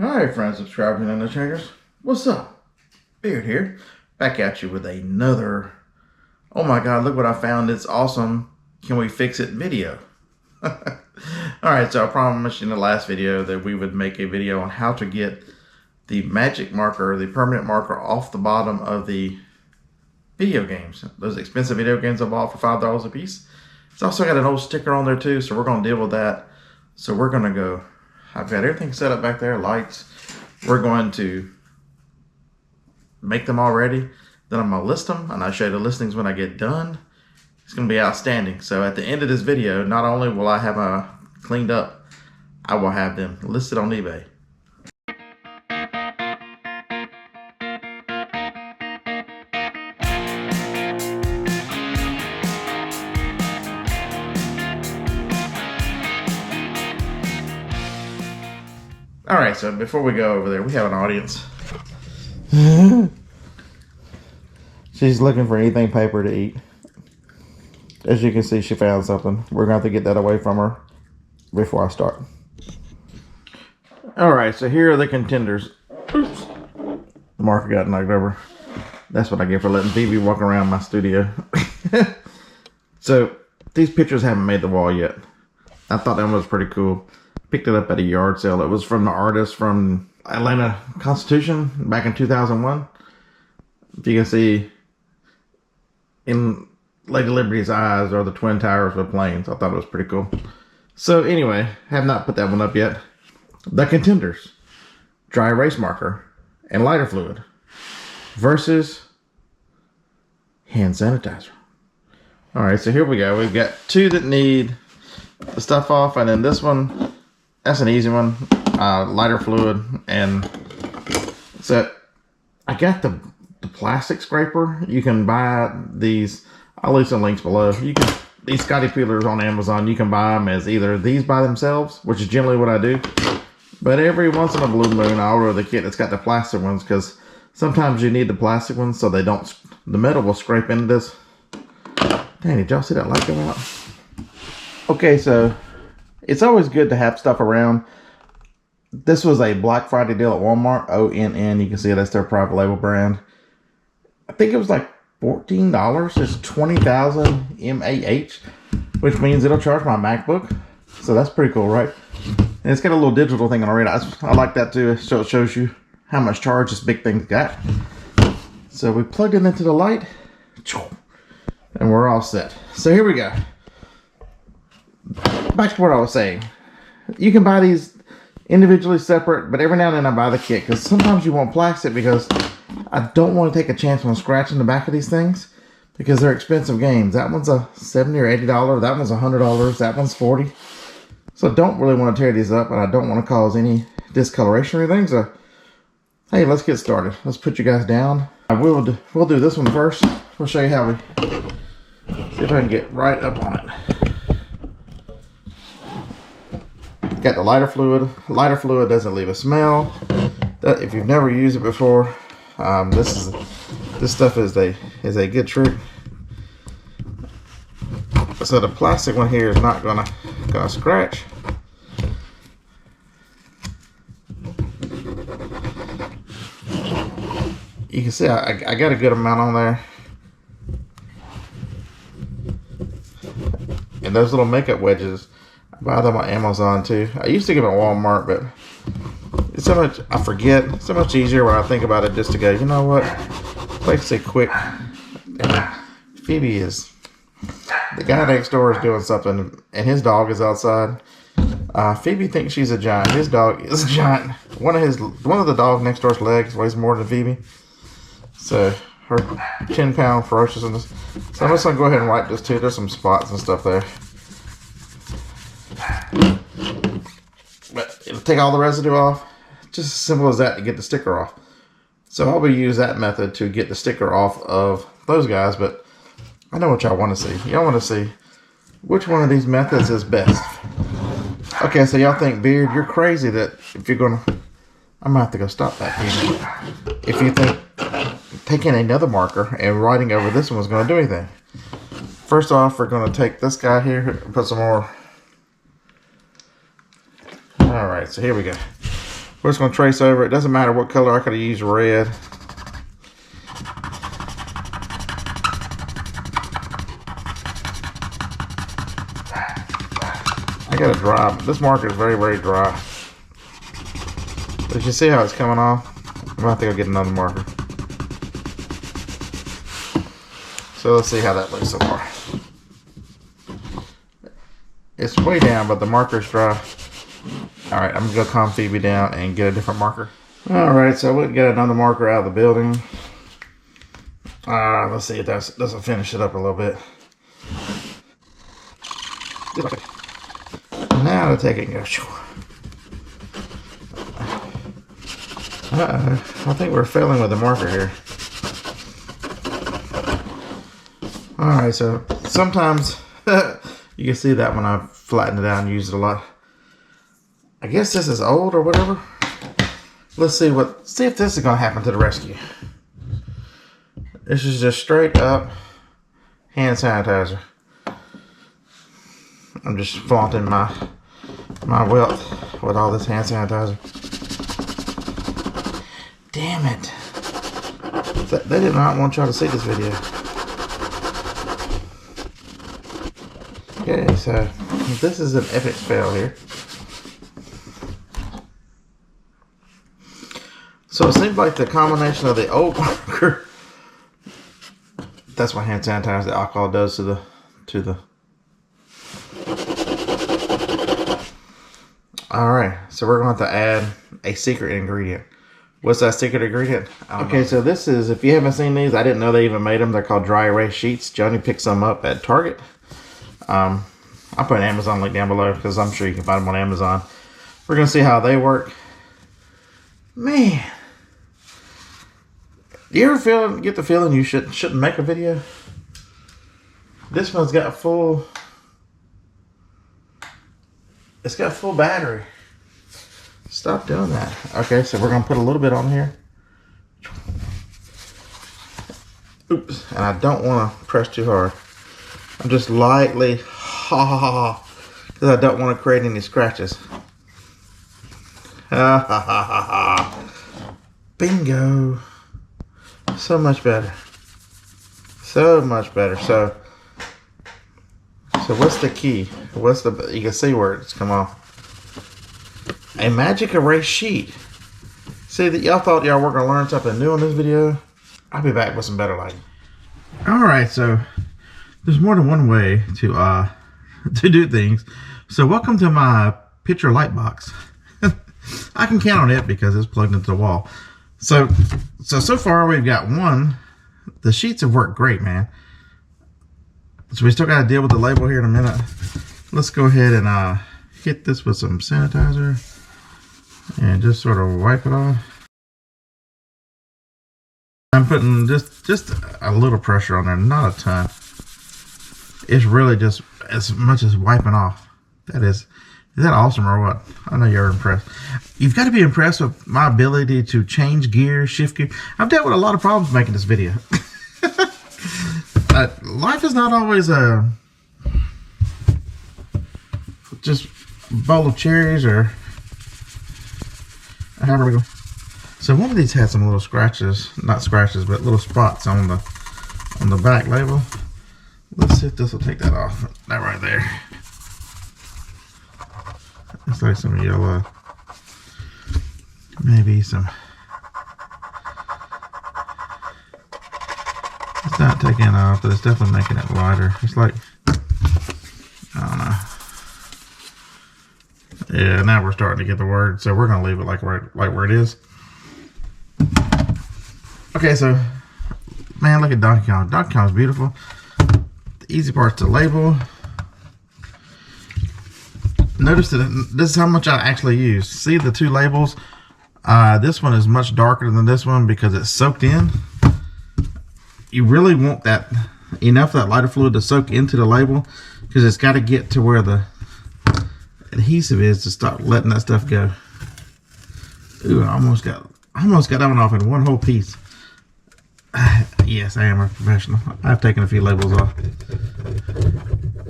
Alright, friends, subscribers, and changers. What's up? Beard here. Back at you with another, oh my god, look what I found. It's awesome. Can we fix it video? Alright, so I promised in the last video that we would make a video on how to get the magic marker, the permanent marker, off the bottom of the video games. Those expensive video games I bought for $5 a piece. It's also got an old sticker on there too, so we're going to deal with that. So we're going to go. I've got everything set up back there, lights. We're going to make them all ready. Then I'm going to list them, and I'll show you the listings when I get done. It's going to be outstanding. So at the end of this video, not only will I have them cleaned up, I will have them listed on eBay. Alright, so before we go over there, we have an audience. She's looking for anything paper to eat. As you can see, she found something. We're going to have to get that away from her before I start. Alright, so here are the contenders. Oops. The marker got knocked over. That's what I get for letting Phoebe walk around my studio. So, these pictures haven't made the wall yet. I thought that was pretty cool. Picked it up at a yard sale. It was from the artist from Atlanta Constitution back in 2001. If you can see, in Lady Liberty's eyes are the twin towers of planes. I thought it was pretty cool. So anyway, have not put that one up yet. The contenders: dry erase marker and lighter fluid versus hand sanitizer. All right, so here we go. We've got two that need the stuff off, and then this one. That's an easy one. Lighter fluid. And so I got the plastic scraper. You can buy these. I'll leave some links below. These Scotty peelers on Amazon, you can buy them as either these by themselves, which is generally what I do. But every once in a blue moon, I'll order the kit that's got the plastic ones, because sometimes you need the plastic ones so they don't, the metal will scrape into this. Dang, did y'all see that light go out? Okay, so it's always good to have stuff around. This was a Black Friday deal at Walmart. ONN. You can see that's their private label brand. I think it was like $14. It's 20,000 mAh, which means it'll charge my MacBook. So that's pretty cool, right? And it's got a little digital thing on the radar. I like that too. So it shows you how much charge this big thing's got. So we plugged it into the light, and we're all set. So here we go. Back to what I was saying. You can buy these individually separate, but every now and then I buy the kit, because sometimes you want plastic, because I don't want to take a chance on scratching the back of these things, because they're expensive games. That one's a $70 or $80. That one's $100. That one's $40. So I don't really want to tear these up, and I don't want to cause any discoloration or anything. So hey, let's get started. Let's put you guys down. We'll do this one first. We'll show you how we see if I can get right up on it. Got the lighter fluid. Lighter fluid doesn't leave a smell. If you've never used it before, this stuff is a good trick. So the plastic one here is not gonna scratch. You can see I got a good amount on there. And those little makeup wedges, I buy them on Amazon too. I used to get them at Walmart, but it's so much, I forget. It's so much easier when I think about it just to go, you know what? Let's say quick. And Phoebe is, the guy next door is doing something, and his dog is outside. Phoebe thinks she's a giant. His dog is a giant. One of the dog next door's legs weighs more than Phoebe. So her 10-pound ferociousness. So I'm just gonna go ahead and wipe this too. There's some spots and stuff there. But it'll take all the residue off. Just as simple as that to get the sticker off. So I'll be use that method to get the sticker off of those guys, but I know what y'all want to see. Y'all want to see which one of these methods is best. Okay, so y'all think, Beard, you're crazy that if you're gonna, I'm gonna have to go stop that here. If you think taking another marker and writing over this one is gonna do anything. First off, we're gonna take this guy here and put some more. All right, so here we go. We're just going to trace over. It doesn't matter what color. I could have used red. I got to dry. This marker is very, very dry. But you see how it's coming off? I'm going to have to go get another marker. So let's see how that looks so far. It's way down, but the marker's dry. Alright, I'm going to go calm Phoebe down and get a different marker. Alright, so we'll get another marker out of the building. Let's see if that doesn't finish it up a little bit. Now to take it and go. I think we're failing with the marker here. Alright, so sometimes you can see that when I flatten it out and use it a lot. I guess this is old or whatever. Let's see if this is gonna happen to the rescue. This is just straight up hand sanitizer. I'm just flaunting my wealth with all this hand sanitizer. Damn it. They did not want y'all to see this video. Okay, so this is an epic fail here. So it seems like the combination of the old marker, that's what hand sanitizer, the alcohol does to the. Alright, so we're going to have to add a secret ingredient. What's that secret ingredient? Okay, so this is, if you haven't seen these, I didn't know they even made them. They're called dry erase sheets. Johnny picked some up at Target. I'll put an Amazon link down below because I'm sure you can find them on Amazon. We're going to see how they work. Man. Do you ever get the feeling you shouldn't make a video? This one's got full... It's got full battery. Stop doing that. Okay, so we're going to put a little bit on here. Oops. And I don't want to press too hard. I'm just lightly... because I don't want to create any scratches. Bingo. So much better. So much better. So what's the key? You can see where it's come off. A magic erase sheet. See that y'all thought y'all were gonna learn something new in this video? I'll be back with some better lighting. Alright, so there's more than one way to do things. So welcome to my picture light box. I can count on it because it's plugged into the wall. So far we've got one. The sheets have worked great, man. So we still got to deal with the label here in a minute. Let's go ahead and hit this with some sanitizer and just sort of wipe it off. I'm putting just a little pressure on there, not a ton. It's really just as much as wiping off. Is that awesome or what? I know you're impressed. You've got to be impressed with my ability to change gear, shift gear. I've dealt with a lot of problems making this video. Life is not always a just bowl of cherries or however we go. So one of these had some little scratches, not scratches, but little spots on the back label. Let's see if this will take that off. That right there. It's like some yellow, maybe some. It's not taking it off, but it's definitely making it lighter. It's like, I don't know. Yeah, now we're starting to get the word, so we're gonna leave it like where it is. Okay, so man, look at Donkey Kong. Donkey Kong's beautiful. The easy part's to label. Notice that this is how much I actually use. See the two labels? This one is much darker than this one because it's soaked in. You really want that enough of that lighter fluid to soak into the label because it's got to get to where the adhesive is to start letting that stuff go. Ooh, I almost got that one off in one whole piece. Yes, I am a professional. I've taken a few labels off.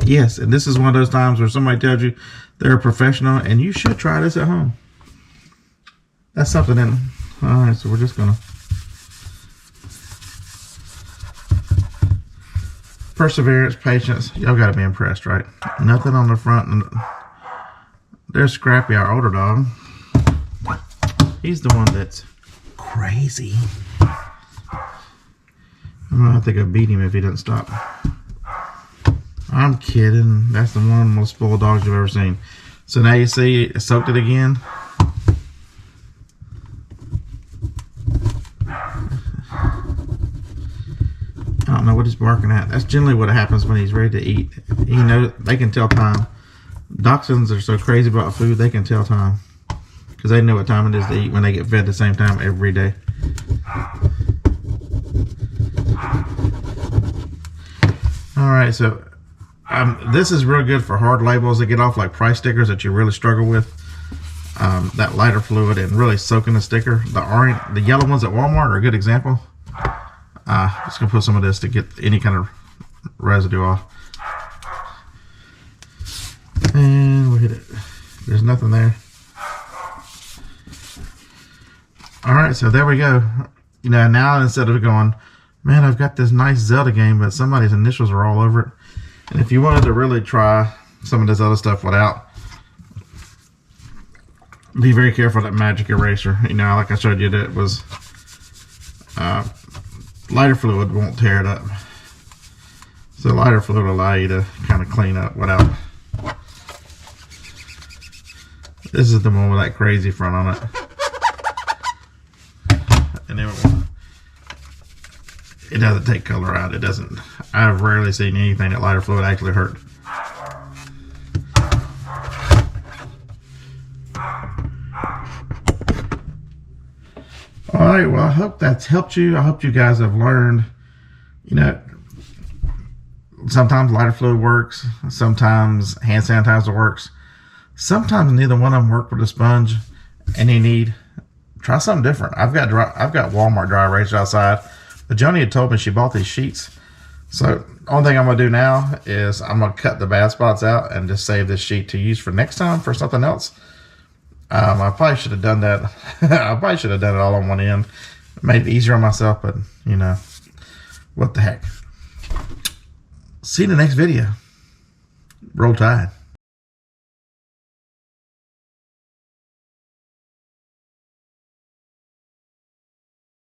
Yes, and this is one of those times where somebody tells you they're a professional and you should try this at home. That's something in. Alright, so we're just gonna perseverance, patience. Y'all gotta be impressed, right? Nothing on the front. There's Scrappy, our older dog. He's the one that's crazy. I'm gonna think I'd beat him if he doesn't stop. I'm kidding. That's the one of the most spoiled dogs you've ever seen. So now you see, I soaked it again. I don't know what he's barking at. That's generally what happens when he's ready to eat. He knows, they can tell time. Dachshunds are so crazy about food, they can tell time. Because they know what time it is to eat when they get fed at the same time every day. Alright, so this is real good for hard labels that get off, like price stickers that you really struggle with. That lighter fluid and really soaking the sticker. The yellow ones at Walmart are a good example. Just gonna put some of this to get any kind of residue off. And we'll hit it. There's nothing there. Alright, so there we go. You know, now instead of going, man, I've got this nice Zelda game, but somebody's initials are all over it. And if you wanted to really try some of this other stuff without, be very careful of that magic eraser. You know, like I showed you, that was lighter fluid won't tear it up. So lighter fluid will allow you to kind of clean up without. This is the one with that crazy front on it. And then it doesn't take color out. It doesn't. I've rarely seen anything that lighter fluid actually hurt. Alright, well, I hope that's helped you. I hope you guys have learned, you know, sometimes lighter fluid works, sometimes hand sanitizer works, sometimes neither one of them work with a sponge, and you need, try something different. I've got Walmart dry erasers outside, but Joni had told me she bought these sheets. So the only thing I'm going to do now is I'm going to cut the bad spots out and just save this sheet to use for next time for something else. I probably should have done that. I probably should have done it all on one end. Made it easier on myself, but you know, what the heck. See you in the next video. Roll Tide.